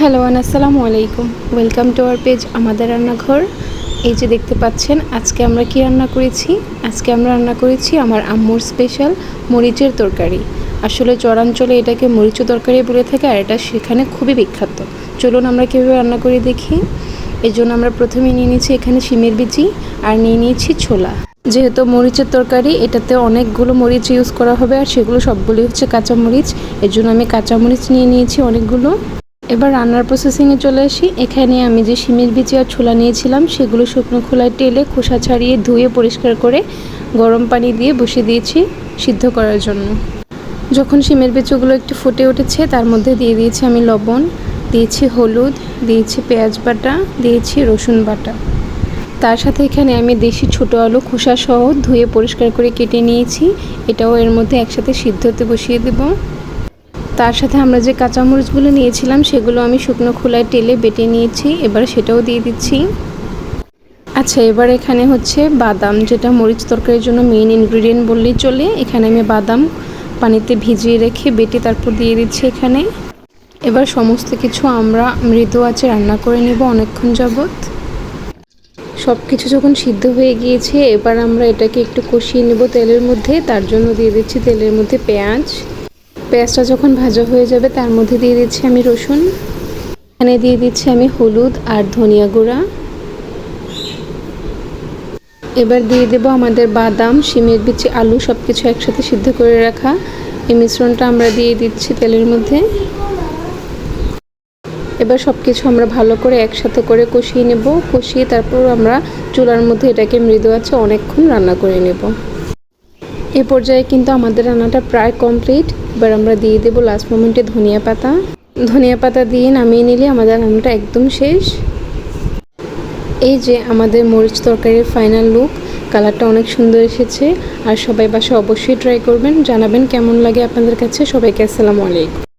Hello আসসালামু আলাইকুম। Welcome to our page আমাদের রান্নাঘর। এই যে দেখতে পাচ্ছেন আজকে আমরা কি রান্না করেছি। আজকে আমরা রান্না করেছি আমার আম্মুর স্পেশাল মরিচের তরকারি। আসলে চরাঞ্চলে এটাকে মরিচের তরকারি বলে থাকে, আর এটা সেখানে খুবই বিখ্যাত। চলুন আমরা কীভাবে রান্না করে দেখি। এই জন্য আমরা প্রথমে নিয়ে নিয়েছি এখানে শিমের বিচি আর নিয়ে নিয়েছি ছোলা। যেহেতু মরিচের তরকারি, এটাতে অনেকগুলো মরিচ ইউজ করা হবে, আর সেগুলো সবগুলি হচ্ছে কাঁচা মরিচ। এর জন্য আমি কাঁচা মরিচ নিয়ে নিয়েছি অনেকগুলো। এবার রান্নার প্রসেসিংয়ে চলে আসি। এখানে আমি যে শিমের বিচি আর ছোলা নিয়েছিলাম সেগুলো শুকনো খোলায় টেলে খোসা ছাড়িয়ে ধুয়ে পরিষ্কার করে গরম পানি দিয়ে বসিয়ে দিয়েছি সিদ্ধ করার জন্য। যখন শিমের বিচিগুলো একটু ফুটে উঠেছে তার মধ্যে দিয়ে দিয়েছি আমি লবণ, দিয়েছি হলুদ, দিয়েছি পেঁয়াজ বাটা, দিয়েছি রসুন বাটা। তার সাথে এখানে আমি দেশি ছোটো আলু খোসা সহ ধুয়ে পরিষ্কার করে কেটে নিয়েছি, এটাও এর মধ্যে একসাথে সিদ্ধ হতে বসিয়ে দেবো। তার সাথে আমরা যে কাঁচামরিচগুলো নিয়েছিলাম সেগুলো আমি শুকনো খোলায় টেলে বেটে নিয়েছি, এবার সেটাও দিয়ে দিচ্ছি। আচ্ছা, এবার এখানে হচ্ছে বাদাম, যেটা মরিচ তরকারির জন্য মেইন ইনগ্রিডিয়েন্ট বললেই চলে। এখানে আমি বাদাম পানিতে ভিজিয়ে রেখে বেটে তারপর দিয়ে দিচ্ছি এখানে। এবার সমস্ত কিছু আমরা মৃদু আঁচে রান্না করে নেব অনেকক্ষণ যাবৎ। সব কিছু যখন সিদ্ধ হয়ে গিয়েছে এবার আমরা এটাকে একটু কষিয়ে নেব তেলের মধ্যে। তার জন্য দিয়ে দিচ্ছি তেলের মধ্যে পেঁয়াজ। পেঁয়াজটা যখন ভাজা হয়ে যাবে তার মধ্যে দিয়ে দিচ্ছি আমি রসুন। এখানে দিয়ে দিচ্ছি আমি হলুদ আর ধনিয়া গুঁড়া। এবার দিয়ে দেব আমাদের বাদাম, শিমের বিচি, আলু সব কিছু একসাথে সিদ্ধ করে রাখা এই মিশ্রণটা আমরা দিয়ে দিচ্ছি তেলের মধ্যে। এবার সব কিছু আমরা ভালো করে একসাথে করে কষিয়ে নেব। কষিয়ে তারপর আমরা চুলার মধ্যে এটাকে মৃদু আঁচে অনেকক্ষণ রান্না করে নেব। এই পর্যায়ে কিন্তু আমাদের রান্নাটা প্রায় কমপ্লিট। এবার আমরা দিয়ে দেবো লাস্ট মোমেন্টে ধনিয়া পাতা। ধনিয়া পাতা দিয়ে নামিয়ে নিলে আমাদের রান্নাটা একদম শেষ। এই যে আমাদের মরিচ তরকারির ফাইনাল লুক। কালারটা অনেক সুন্দর এসেছে। আর সবাই বাসায় অবশ্যই ট্রাই করবেন, জানাবেন কেমন লাগে আপনাদের কাছে। সবাইকে আসসালামু আলাইকুম।